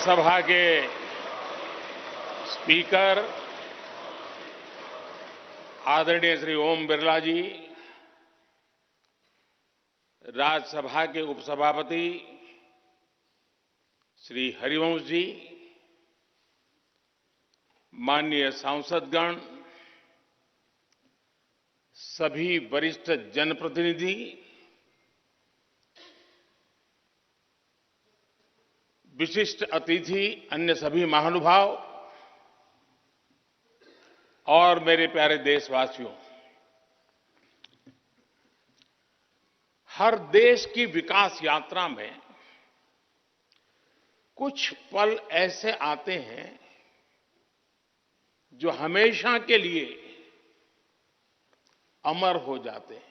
लोकसभा के स्पीकर आदरणीय श्री ओम बिरला जी, राज्यसभा के उपसभापति श्री हरिवंश जी, माननीय सांसदगण, सभी वरिष्ठ जनप्रतिनिधि, विशिष्ट अतिथि, अन्य सभी महानुभाव और मेरे प्यारे देशवासियों, हर देश की विकास यात्रा में कुछ पल ऐसे आते हैं जो हमेशा के लिए अमर हो जाते हैं।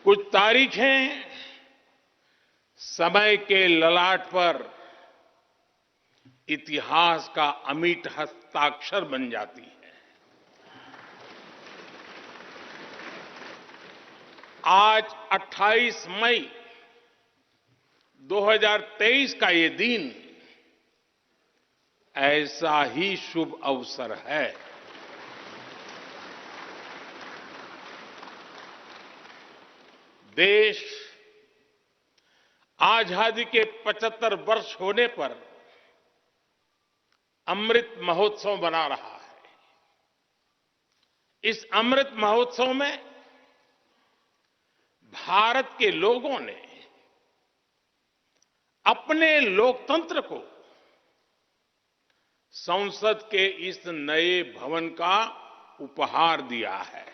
कुछ तारीखें समय के ललाट पर इतिहास का अमिट हस्ताक्षर बन जाती है। आज 28 मई 2023 का ये दिन ऐसा ही शुभ अवसर है। देश आजादी के 75 वर्ष होने पर अमृत महोत्सव मना रहा है। इस अमृत महोत्सव में भारत के लोगों ने अपने लोकतंत्र को संसद के इस नए भवन का उपहार दिया है।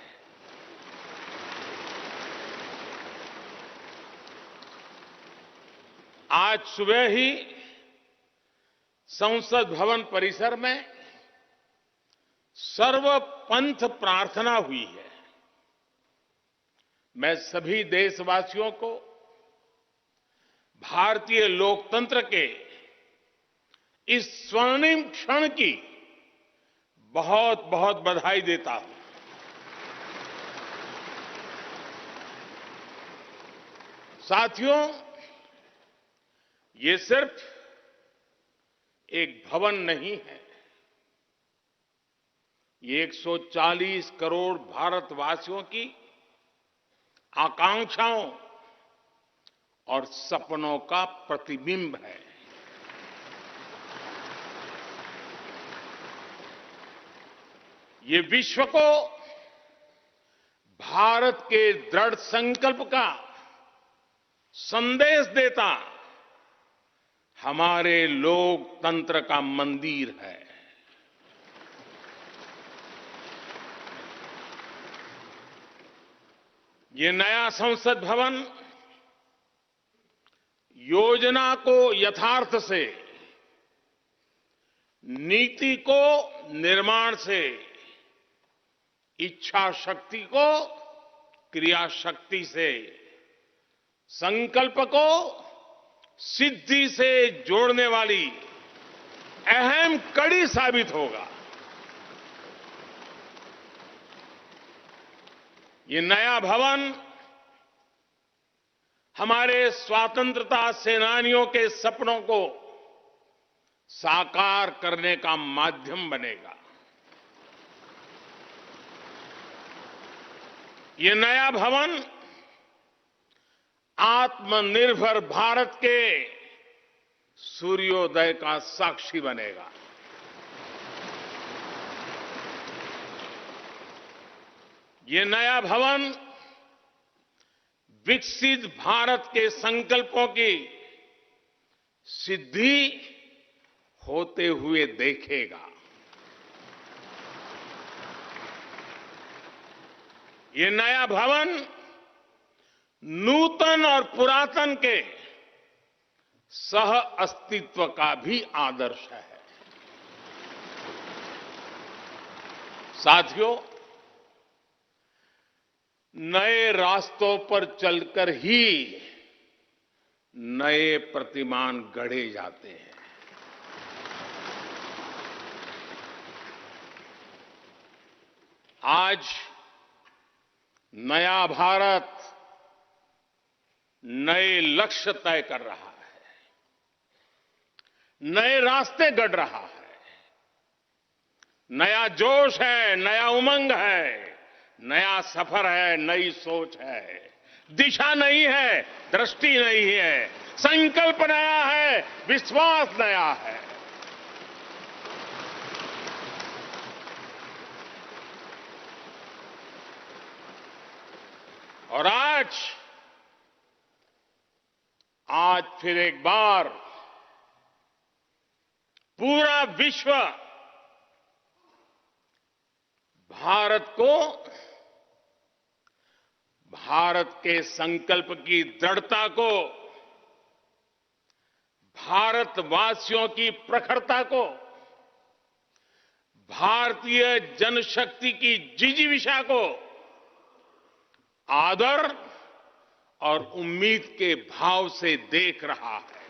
आज सुबह ही संसद भवन परिसर में सर्वपंथ प्रार्थना हुई है। मैं सभी देशवासियों को भारतीय लोकतंत्र के इस स्वर्णिम क्षण की बहुत बहुत बधाई देता हूं। साथियों, ये सिर्फ एक भवन नहीं है, ये 140 करोड़ भारतवासियों की आकांक्षाओं और सपनों का प्रतिबिंब है। ये विश्व को भारत के दृढ़ संकल्प का संदेश देता हमारे लोकतंत्र का मंदिर है। ये नया संसद भवन योजना को यथार्थ से, नीति को निर्माण से, इच्छा शक्ति को क्रिया शक्ति से, संकल्प को सिद्धि से जोड़ने वाली अहम कड़ी साबित होगा। ये नया भवन हमारे स्वतंत्रता सेनानियों के सपनों को साकार करने का माध्यम बनेगा। ये नया भवन आत्मनिर्भर भारत के सूर्योदय का साक्षी बनेगा। ये नया भवन विकसित भारत के संकल्पों की सिद्धि होते हुए देखेगा। ये नया भवन नूतन और पुरातन के सह अस्तित्व का भी आदर्श है। साथियों, नए रास्तों पर चलकर ही नए प्रतिमान गढ़े जाते हैं। आज नया भारत नए लक्ष्य तय कर रहा है, नए रास्ते गढ़ रहा है। नया जोश है, नया उमंग है, नया सफर है, नई सोच है। दिशा नई है, दृष्टि नई है, संकल्प नया है, विश्वास नया है। और आज फिर एक बार पूरा विश्व भारत को, भारत के संकल्प की दृढ़ता को, भारतवासियों की प्रखरता को, भारतीय जनशक्ति की जिजीविषा को आदर और उम्मीद के भाव से देख रहा है।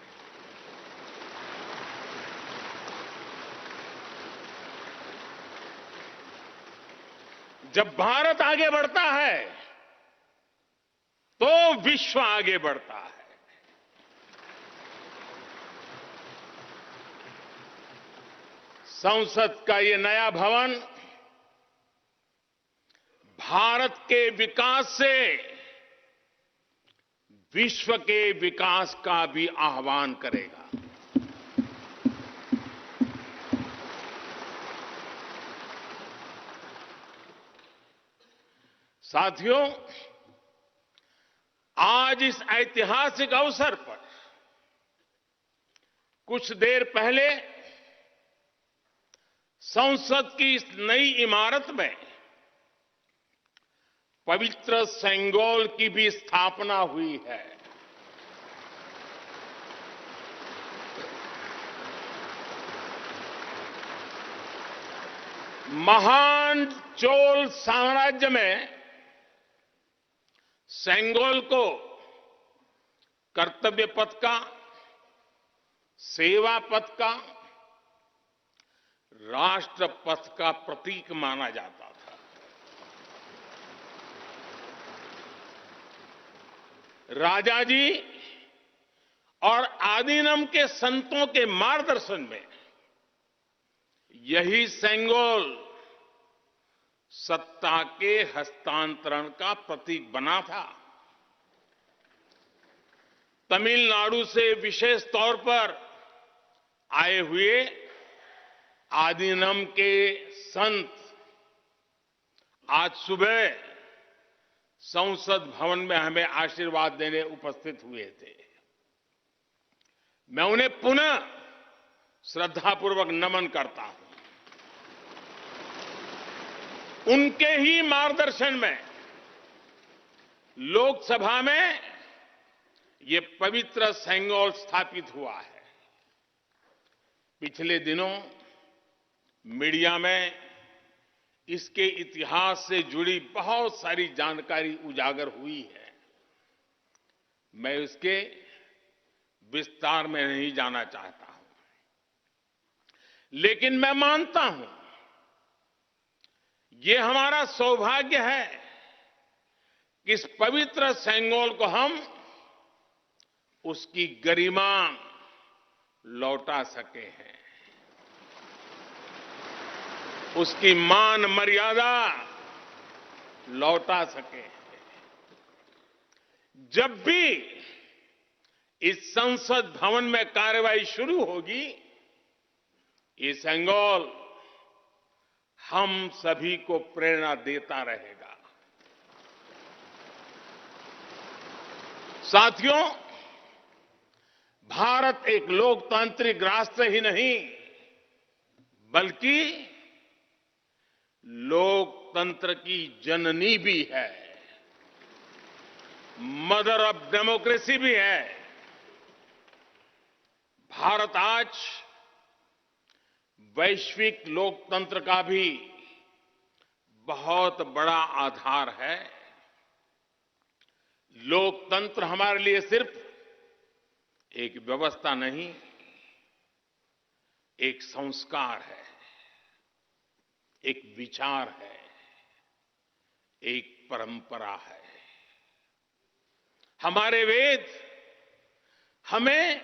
जब भारत आगे बढ़ता है तो विश्व आगे बढ़ता है। संसद का ये नया भवन भारत के विकास से विश्व के विकास का भी आह्वान करेगा। साथियों, आज इस ऐतिहासिक अवसर पर कुछ देर पहले संसद की इस नई इमारत में पवित्र सेंगोल की भी स्थापना हुई है। महान चोल साम्राज्य में सेंगोल को कर्तव्य पथ का, सेवा पथ का, राष्ट्र पथ का प्रतीक माना जाता था। राजा जी और आदीनम के संतों के मार्गदर्शन में यही सेंगोल सत्ता के हस्तांतरण का प्रतीक बना था। तमिलनाडु से विशेष तौर पर आए हुए आदीनम के संत आज सुबह संसद भवन में हमें आशीर्वाद देने उपस्थित हुए थे। मैं उन्हें पुनः श्रद्धापूर्वक नमन करता हूं। उनके ही मार्गदर्शन में लोकसभा में ये पवित्र सेंगोल स्थापित हुआ है। पिछले दिनों मीडिया में इसके इतिहास से जुड़ी बहुत सारी जानकारी उजागर हुई है। मैं इसके विस्तार में नहीं जाना चाहता हूं, लेकिन मैं मानता हूं ये हमारा सौभाग्य है कि इस पवित्र सेंगोल को हम उसकी गरिमा लौटा सके हैं, उसकी मान मर्यादा लौटा सके हैं। जब भी इस संसद भवन में कार्यवाही शुरू होगी, ये सेंगोल हम सभी को प्रेरणा देता रहेगा। साथियों, भारत एक लोकतांत्रिक राष्ट्र ही नहीं बल्कि लोकतंत्र की जननी भी है, मदर ऑफ डेमोक्रेसी भी है। भारत आज वैश्विक लोकतंत्र का भी बहुत बड़ा आधार है। लोकतंत्र हमारे लिए सिर्फ एक व्यवस्था नहीं, एक संस्कार है, एक विचार है, एक परंपरा है। हमारे वेद हमें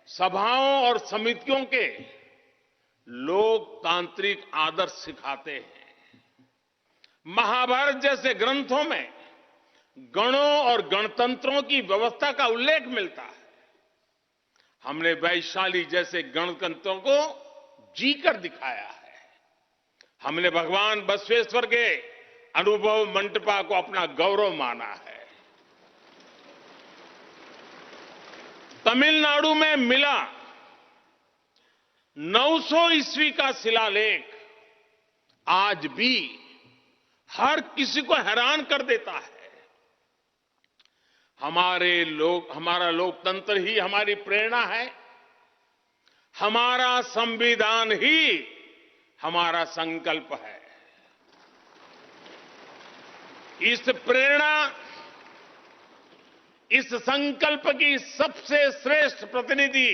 सभाओं और समितियों के लोकतांत्रिक आदर्श सिखाते हैं। महाभारत जैसे ग्रंथों में गणों और गणतंत्रों की व्यवस्था का उल्लेख मिलता है। हमने वैशाली जैसे गणतंत्रों को जीकर दिखाया है। हमने भगवान बसवेश्वर के अनुभव मंटपा को अपना गौरव माना है। तमिलनाडु में मिला 900 ईस्वी का शिलालेख आज भी हर किसी को हैरान कर देता है। हमारा लोकतंत्र ही हमारी प्रेरणा है। हमारा संविधान ही हमारा संकल्प है। इस प्रेरणा, इस संकल्प की सबसे श्रेष्ठ प्रतिनिधि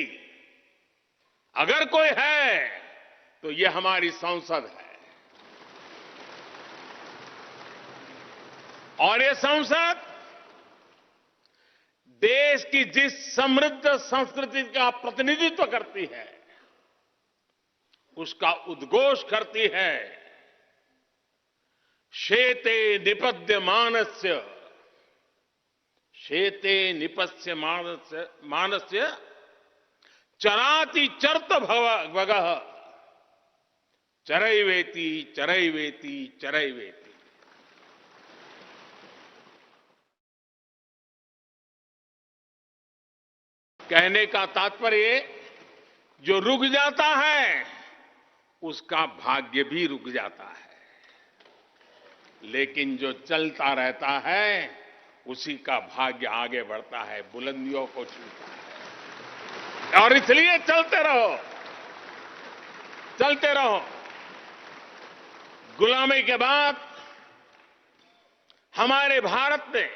अगर कोई है तो ये हमारी संसद है। और ये संसद देश की जिस समृद्ध संस्कृति का प्रतिनिधित्व करती है, उसका उद्घोष करती है। शेते निपद्यमानस्य, शेते निपस्य मानस्य चराति चर्त भगः चरैवेति चरैवेति चरैवेति। कहने का तात्पर्य, जो रुक जाता है उसका भाग्य भी रुक जाता है, लेकिन जो चलता रहता है उसी का भाग्य आगे बढ़ता है, बुलंदियों को छूता है। और इसलिए चलते रहो, चलते रहो। गुलामी के बाद हमारे भारत ने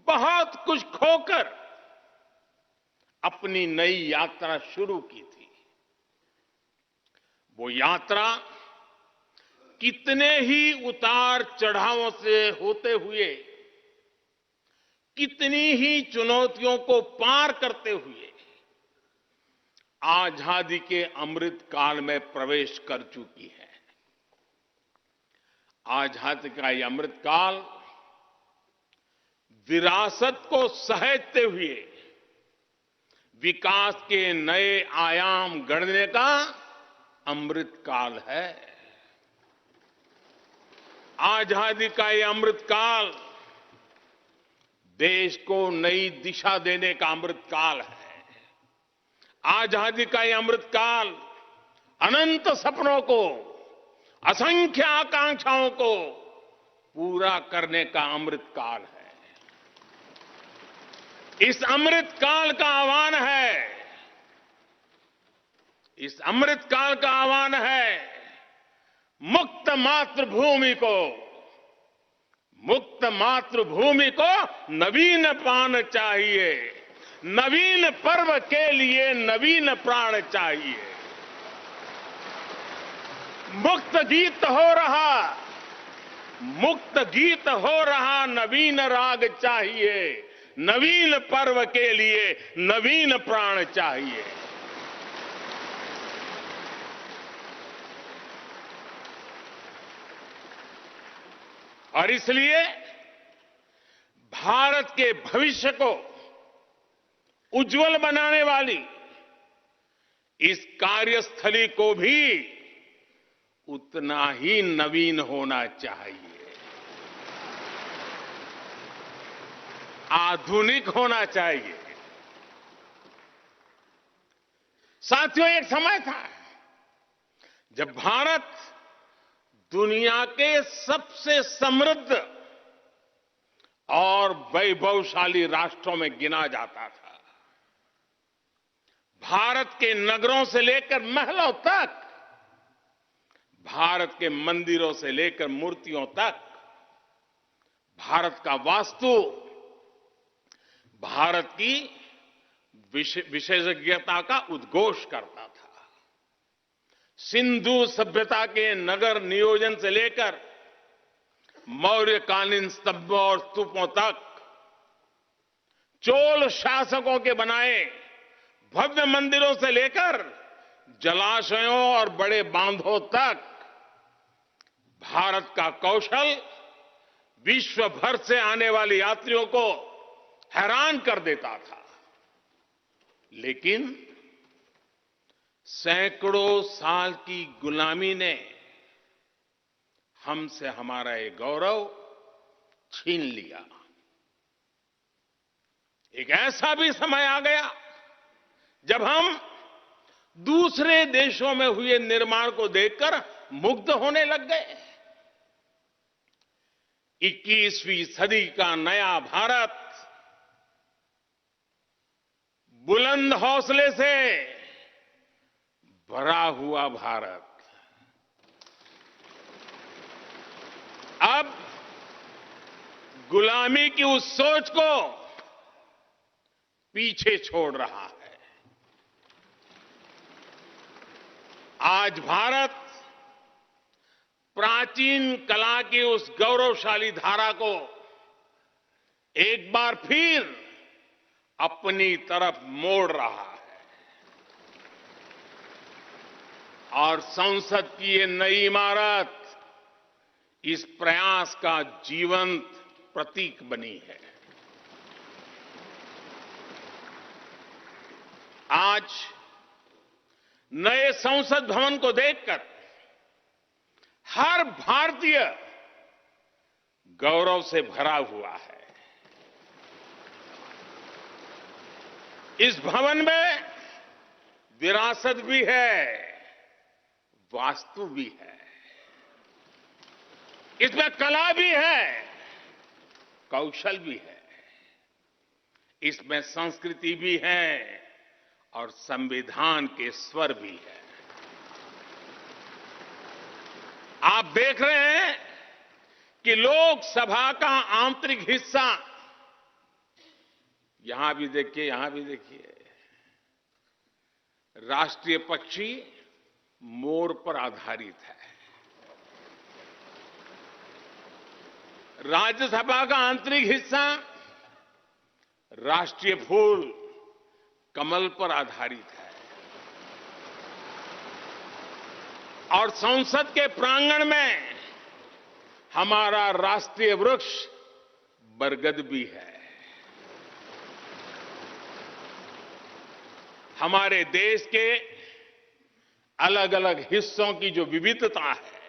बहुत कुछ खोकर अपनी नई यात्रा शुरू की थी। वो यात्रा कितने ही उतार चढ़ावों से होते हुए, कितनी ही चुनौतियों को पार करते हुए आजादी के अमृत काल में प्रवेश कर चुकी है। आजादी का ये अमृत काल विरासत को सहेजते हुए विकास के नए आयाम गढ़ने का अमृत काल है। आजादी का ये अमृत काल देश को नई दिशा देने का अमृत काल है। आजादी का ये अमृत काल अनंत सपनों को, असंख्य आकांक्षाओं को पूरा करने का अमृत काल है। इस अमृत काल का आह्वान है, इस अमृत काल का आह्वान है मुक्त मातृभूमि को, मुक्त मातृभूमि को नवीन प्राण चाहिए, नवीन पर्व के लिए नवीन प्राण चाहिए। मुक्त गीत हो रहा, मुक्त गीत हो रहा नवीन राग चाहिए, नवीन पर्व के लिए नवीन प्राण चाहिए। और इसलिए भारत के भविष्य को उज्जवल बनाने वाली इस कार्यस्थली को भी उतना ही नवीन होना चाहिए, आधुनिक होना चाहिए। साथियों, एक समय था जब भारत दुनिया के सबसे समृद्ध और वैभवशाली राष्ट्रों में गिना जाता था। भारत के नगरों से लेकर महलों तक, भारत के मंदिरों से लेकर मूर्तियों तक, भारत का वास्तु भारत की विशेषज्ञता का उद्घोष करता था। सिंधु सभ्यता के नगर नियोजन से लेकर मौर्यकालीन स्तंभों और स्तूपों तक, चोल शासकों के बनाए भव्य मंदिरों से लेकर जलाशयों और बड़े बांधों तक भारत का कौशल विश्व भर से आने वाले यात्रियों को हैरान कर देता था। लेकिन सैकड़ों साल की गुलामी ने हमसे हमारा ये गौरव छीन लिया। एक ऐसा भी समय आ गया जब हम दूसरे देशों में हुए निर्माण को देखकर मुग्ध होने लग गए। 21वीं सदी का नया भारत बुलंद हौसले से भरा हुआ भारत अब गुलामी की उस सोच को पीछे छोड़ रहा है। आज भारत प्राचीन कला की उस गौरवशाली धारा को एक बार फिर अपनी तरफ मोड़ रहा है और संसद की ये नई इमारत इस प्रयास का जीवंत प्रतीक बनी है। आज नए संसद भवन को देखकर हर भारतीय गौरव से भरा हुआ है। इस भवन में विरासत भी है, वास्तु भी है, इसमें कला भी है, कौशल भी है, इसमें संस्कृति भी है और संविधान के स्वर भी है। आप देख रहे हैं कि लोकसभा का आंतरिक हिस्सा, यहां भी देखिए, यहां भी देखिए, राष्ट्रीय पक्षी मोर पर आधारित है। राज्यसभा का आंतरिक हिस्सा राष्ट्रीय फूल कमल पर आधारित है और संसद के प्रांगण में हमारा राष्ट्रीय वृक्ष बरगद भी है। हमारे देश के अलग अलग हिस्सों की जो विविधता है,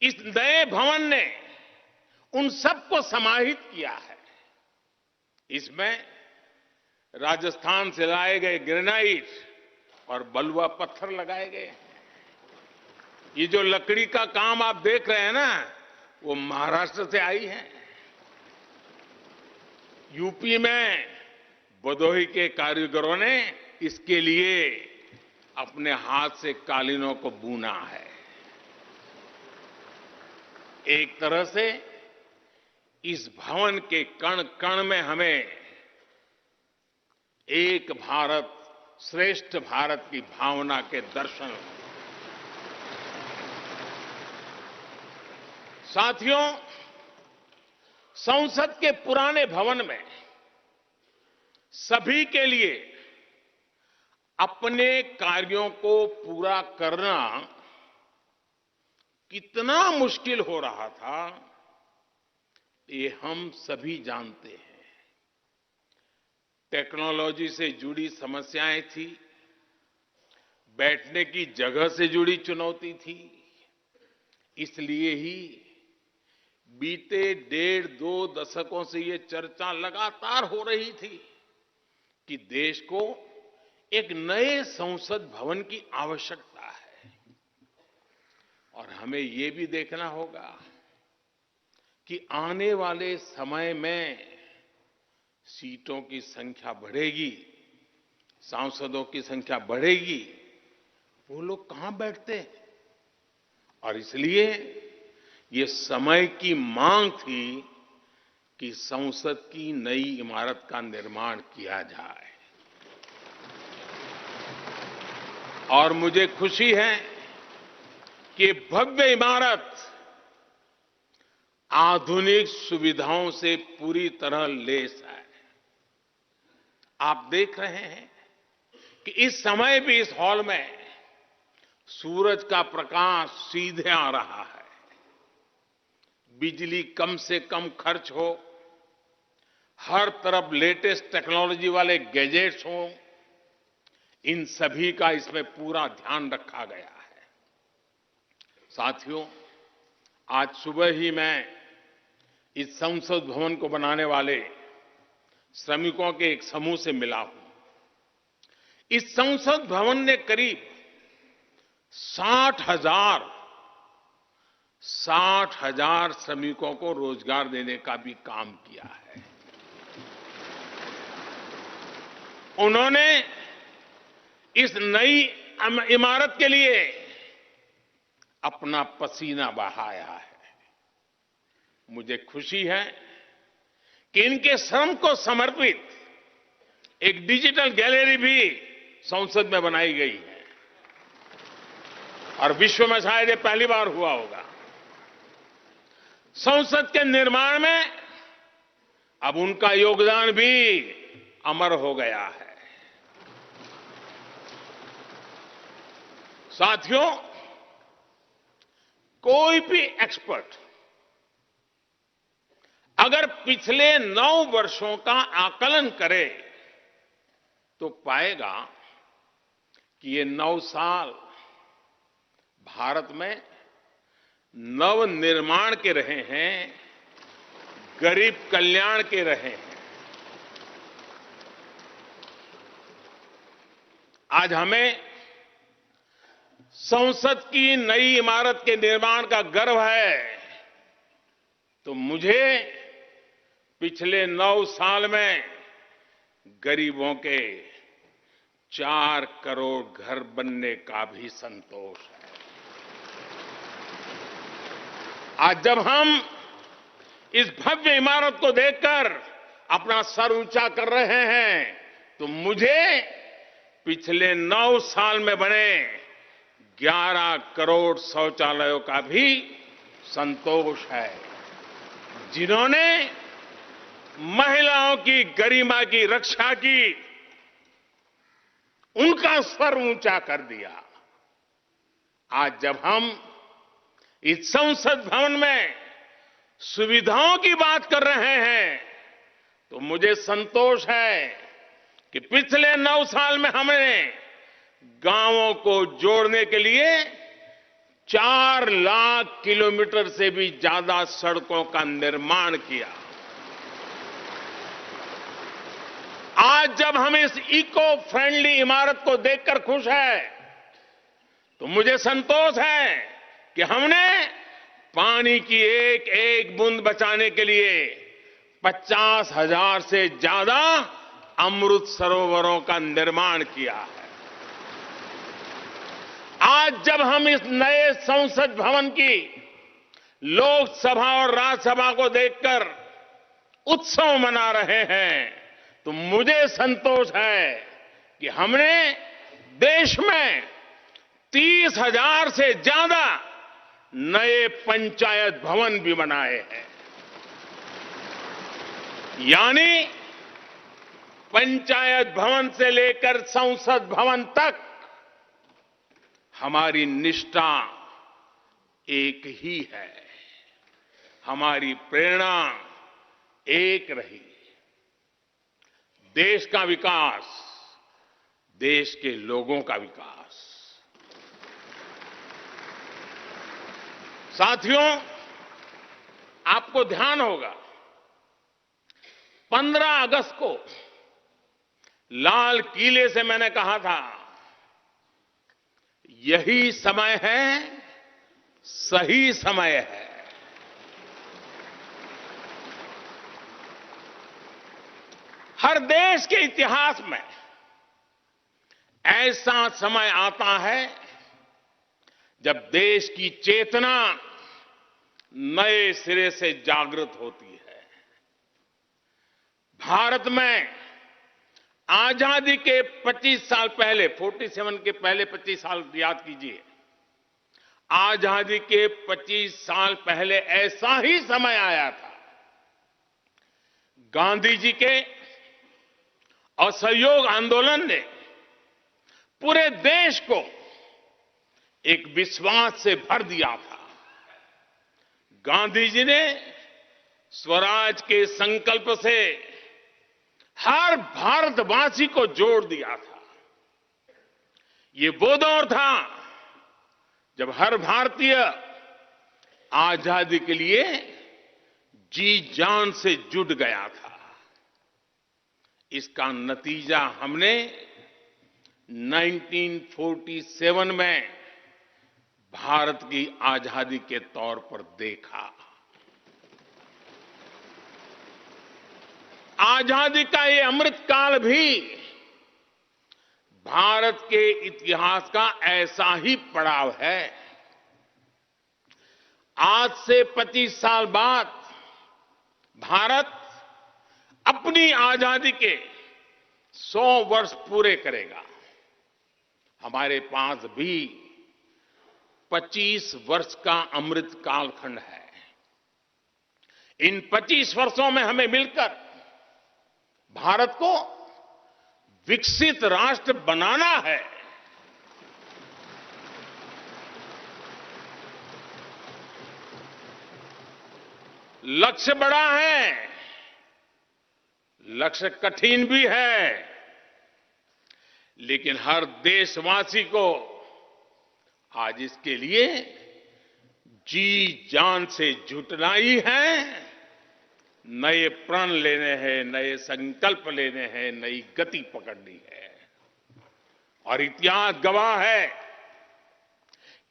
इस नए भवन ने उन सबको समाहित किया है। इसमें राजस्थान से लाए गए ग्रेनाइट और बलुआ पत्थर लगाए गए हैं। ये जो लकड़ी का काम आप देख रहे हैं ना, वो महाराष्ट्र से आई है। यूपी में भदोही के कारीगरों ने इसके लिए अपने हाथ से कालीनों को बुना है। एक तरह से इस भवन के कण कण में हमें एक भारत श्रेष्ठ भारत की भावना के दर्शन। साथियों, संसद के पुराने भवन में सभी के लिए अपने कार्यों को पूरा करना कितना मुश्किल हो रहा था, ये हम सभी जानते हैं। टेक्नोलॉजी से जुड़ी समस्याएं थी, बैठने की जगह से जुड़ी चुनौती थी। इसलिए ही बीते 1.5-2 दशकों से ये चर्चा लगातार हो रही थी कि देश को एक नए संसद भवन की आवश्यकता है। और हमें ये भी देखना होगा कि आने वाले समय में सीटों की संख्या बढ़ेगी, सांसदों की संख्या बढ़ेगी, वो लोग कहां बैठते हैं? और इसलिए ये समय की मांग थी कि संसद की नई इमारत का निर्माण किया जाए। और मुझे खुशी है कि भव्य इमारत आधुनिक सुविधाओं से पूरी तरह लैस है। आप देख रहे हैं कि इस समय भी इस हॉल में सूरज का प्रकाश सीधे आ रहा है। बिजली कम से कम खर्च हो, हर तरफ लेटेस्ट टेक्नोलॉजी वाले गैजेट्स हों, इन सभी का इसमें पूरा ध्यान रखा गया है। साथियों, आज सुबह ही मैं इस संसद भवन को बनाने वाले श्रमिकों के एक समूह से मिला हूं। इस संसद भवन ने करीब 60,000 श्रमिकों को रोजगार देने का भी काम किया है। उन्होंने इस नई इमारत के लिए अपना पसीना बहाया है। मुझे खुशी है कि इनके श्रम को समर्पित एक डिजिटल गैलरी भी संसद में बनाई गई है और विश्व में शायद ये पहली बार हुआ होगा। संसद के निर्माण में अब उनका योगदान भी अमर हो गया है। साथियों, कोई भी एक्सपर्ट अगर पिछले 9 वर्षों का आकलन करे तो पाएगा कि ये 9 साल भारत में नव निर्माण के रहे हैं, गरीब कल्याण के रहे हैं। आज हमें संसद की नई इमारत के निर्माण का गर्व है, तो मुझे पिछले 9 साल में गरीबों के 4 करोड़ घर बनने का भी संतोष है। आज जब हम इस भव्य इमारत को देखकर अपना सर ऊंचा कर रहे हैं, तो मुझे पिछले 9 साल में बने 11 करोड़ शौचालयों का भी संतोष है, जिन्होंने महिलाओं की गरिमा की रक्षा की, उनका स्तर ऊंचा कर दिया। आज जब हम इस संसद भवन में सुविधाओं की बात कर रहे हैं, तो मुझे संतोष है कि पिछले 9 साल में हमने गांवों को जोड़ने के लिए 4 लाख किलोमीटर से भी ज्यादा सड़कों का निर्माण किया। आज जब हम इस इको फ्रेंडली इमारत को देखकर खुश हैं, तो मुझे संतोष है कि हमने पानी की एक एक बूंद बचाने के लिए 50,000 से ज्यादा अमृत सरोवरों का निर्माण किया है। आज जब हम इस नए संसद भवन की लोकसभा और राज्यसभा को देखकर उत्सव मना रहे हैं, तो मुझे संतोष है कि हमने देश में 30,000 से ज्यादा नए पंचायत भवन भी बनाए हैं। यानी पंचायत भवन से लेकर संसद भवन तक हमारी निष्ठा एक ही है, हमारी प्रेरणा एक रही। देश का विकास, देश के लोगों का विकास। साथियों, आपको ध्यान होगा 15 अगस्त को लाल किले से मैंने कहा था, यही समय है, सही समय है। हर देश के इतिहास में ऐसा समय आता है जब देश की चेतना नए सिरे से जागृत होती है। भारत में आजादी के 25 साल पहले, 47 के पहले 25 साल याद कीजिए, आजादी के 25 साल पहले ऐसा ही समय आया था। गांधी जी के असहयोग आंदोलन ने पूरे देश को एक विश्वास से भर दिया था। गांधी जी ने स्वराज के संकल्प से हर भारतवासी को जोड़ दिया था। ये वो दौर था जब हर भारतीय आजादी के लिए जी जान से जुट गया था। इसका नतीजा हमने 1947 में भारत की आजादी के तौर पर देखा। आजादी का ये अमृतकाल भी भारत के इतिहास का ऐसा ही पड़ाव है। आज से 25 साल बाद भारत अपनी आजादी के 100 वर्ष पूरे करेगा। हमारे पास भी 25 वर्ष का अमृत कालखंड है। इन 25 वर्षों में हमें मिलकर भारत को विकसित राष्ट्र बनाना है। लक्ष्य बड़ा है, लक्ष्य कठिन भी है, लेकिन हर देशवासी को आज इसके लिए जी जान से जुटना ही है। नए प्रण लेने हैं, नए संकल्प लेने हैं, नई गति पकड़नी है। और इतिहास गवाह है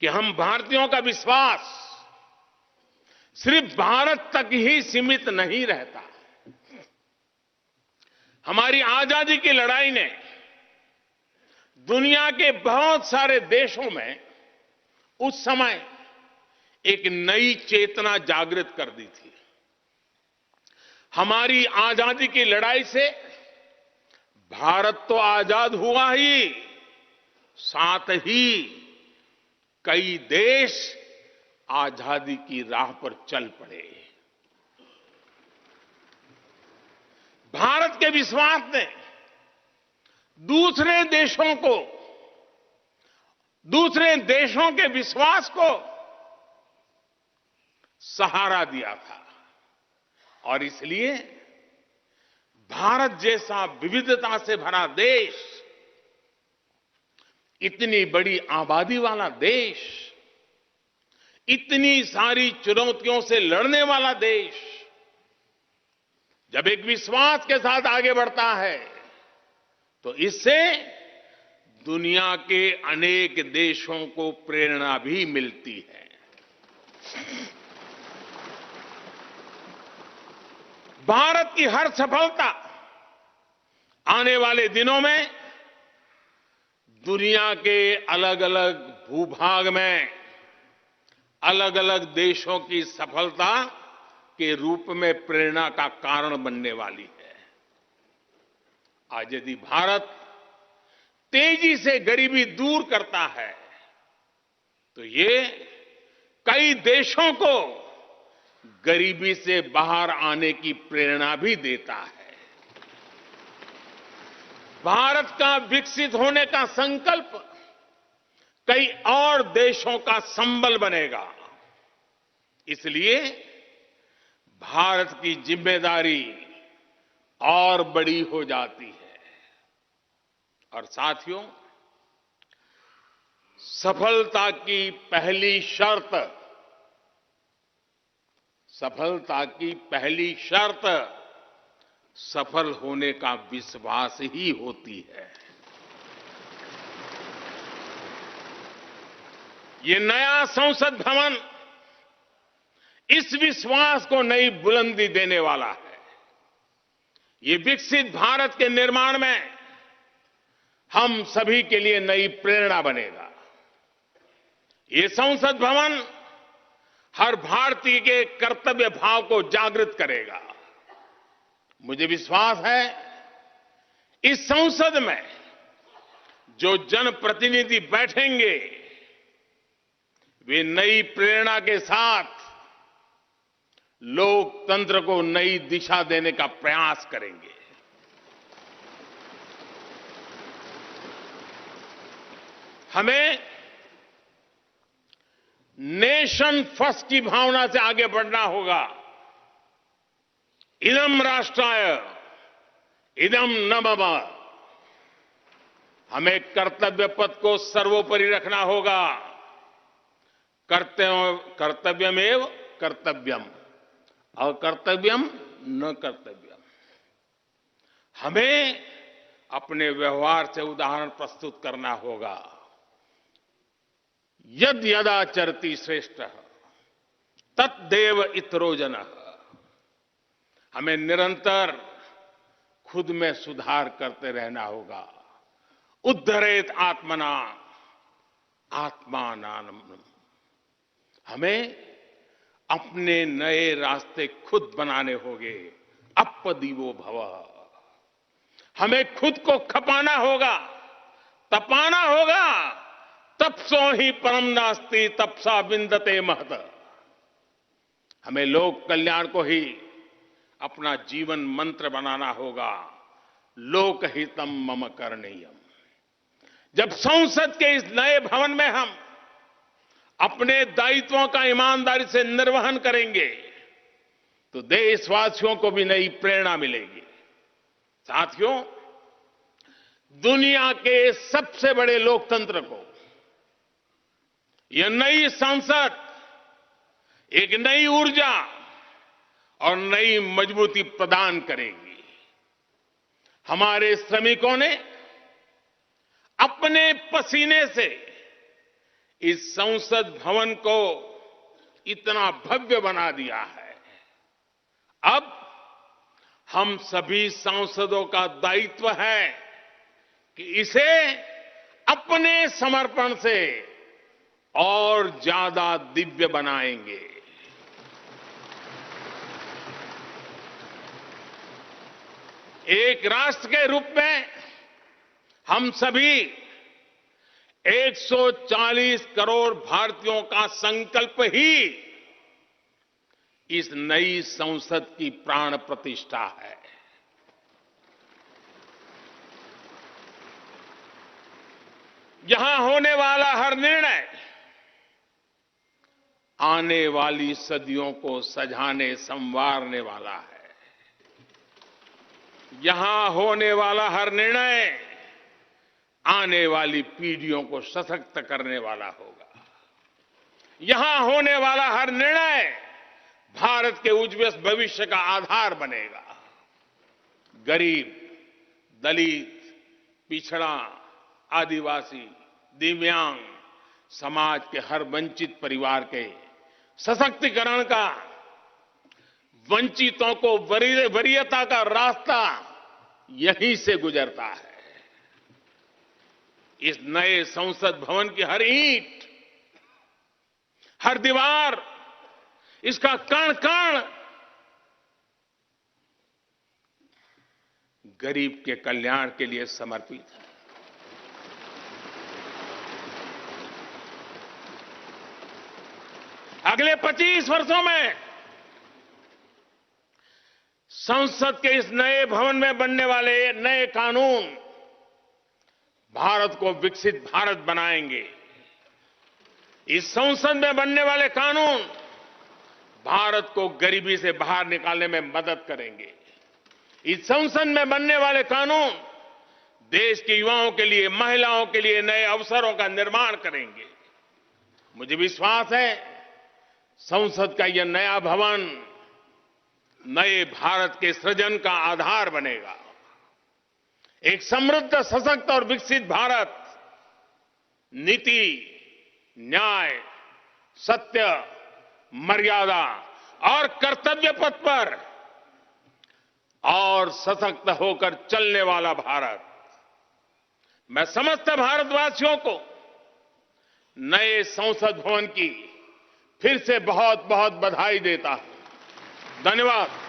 कि हम भारतीयों का विश्वास सिर्फ भारत तक ही सीमित नहीं रहता। हमारी आजादी की लड़ाई ने दुनिया के बहुत सारे देशों में उस समय एक नई चेतना जागृत कर दी थी। हमारी आजादी की लड़ाई से भारत तो आजाद हुआ ही, साथ ही कई देश आजादी की राह पर चल पड़े। भारत के विश्वास ने दूसरे देशों के विश्वास को सहारा दिया था। और इसलिए भारत जैसा विविधता से भरा देश, इतनी बड़ी आबादी वाला देश, इतनी सारी चुनौतियों से लड़ने वाला देश जब एक विश्वास के साथ आगे बढ़ता है तो इससे दुनिया के अनेक देशों को प्रेरणा भी मिलती है। भारत की हर सफलता आने वाले दिनों में दुनिया के अलग अलग भूभाग में अलग अलग देशों की सफलता के रूप में प्रेरणा का कारण बनने वाली है। आज यदि भारत तेजी से गरीबी दूर करता है तो ये कई देशों को गरीबी से बाहर आने की प्रेरणा भी देता है। भारत का विकसित होने का संकल्प कई और देशों का संबल बनेगा। इसलिए भारत की जिम्मेदारी और बड़ी हो जाती है। और साथियों, सफलता की पहली शर्त सफल होने का विश्वास ही होती है। ये नया संसद भवन इस विश्वास को नई बुलंदी देने वाला है। ये विकसित भारत के निर्माण में हम सभी के लिए नई प्रेरणा बनेगा। ये संसद भवन हर भारतीय के कर्तव्य भाव को जागृत करेगा। मुझे विश्वास है इस संसद में जो जनप्रतिनिधि बैठेंगे वे नई प्रेरणा के साथ लोकतंत्र को नई दिशा देने का प्रयास करेंगे। हमें नेशन फर्स्ट की भावना से आगे बढ़ना होगा। इदम राष्ट्राय इदम न मम। हमें कर्तव्य पथ को सर्वोपरि रखना होगा। कर्तव्यमेव कर्तव्यम अकर्तव्यम न कर्तव्यम। हमें अपने व्यवहार से उदाहरण प्रस्तुत करना होगा। यद यदाचरति श्रेष्ठ तत्देव इतरो जनः। हमें निरंतर खुद में सुधार करते रहना होगा। उद्धरेत आत्मना आत्मानाम। हमें अपने नए रास्ते खुद बनाने होंगे। अपदीवो भव। हमें खुद को खपाना होगा, तपाना होगा। तपसो ही परम नास्ति तपसा विंदते महत। हमें लोक कल्याण को ही अपना जीवन मंत्र बनाना होगा। लोकहितम मम करणीयम। जब संसद के इस नए भवन में हम अपने दायित्वों का ईमानदारी से निर्वहन करेंगे तो देशवासियों को भी नई प्रेरणा मिलेगी। साथियों, दुनिया के सबसे बड़े लोकतंत्र को यह नई संसद एक नई ऊर्जा और नई मजबूती प्रदान करेगी। हमारे श्रमिकों ने अपने पसीने से इस संसद भवन को इतना भव्य बना दिया है। अब हम सभी सांसदों का दायित्व है कि इसे अपने समर्पण से और ज्यादा दिव्य बनाएंगे। एक राष्ट्र के रूप में हम सभी 140 करोड़ भारतीयों का संकल्प ही इस नई संसद की प्राण प्रतिष्ठा है। यहां होने वाला हर निर्णय आने वाली सदियों को सजाने संवारने वाला है। यहां होने वाला हर निर्णय आने वाली पीढ़ियों को सशक्त करने वाला होगा। यहां होने वाला हर निर्णय भारत के उज्ज्वल भविष्य का आधार बनेगा। गरीब, दलित, पिछड़ा, आदिवासी, दिव्यांग समाज के हर वंचित परिवार के सशक्तिकरण का, वंचितों को वरीयता का रास्ता यहीं से गुजरता है। इस नए संसद भवन की हर ईंट, हर दीवार, इसका कण कण गरीब के कल्याण के लिए समर्पित है। अगले 25 वर्षों में संसद के इस नए भवन में बनने वाले नए कानून भारत को विकसित भारत बनाएंगे। इस संसद में बनने वाले कानून भारत को गरीबी से बाहर निकालने में मदद करेंगे। इस संसद में बनने वाले कानून देश के युवाओं के लिए, महिलाओं के लिए नए अवसरों का निर्माण करेंगे। मुझे विश्वास है संसद का यह नया भवन नए भारत के सृजन का आधार बनेगा। एक समृद्ध, सशक्त और विकसित भारत नीति, न्याय, सत्य, मर्यादा और कर्तव्य पथ पर और सशक्त होकर चलने वाला भारत। मैं समस्त भारतवासियों को नए संसद भवन की फिर से बहुत बहुत बधाई देता हूं। धन्यवाद।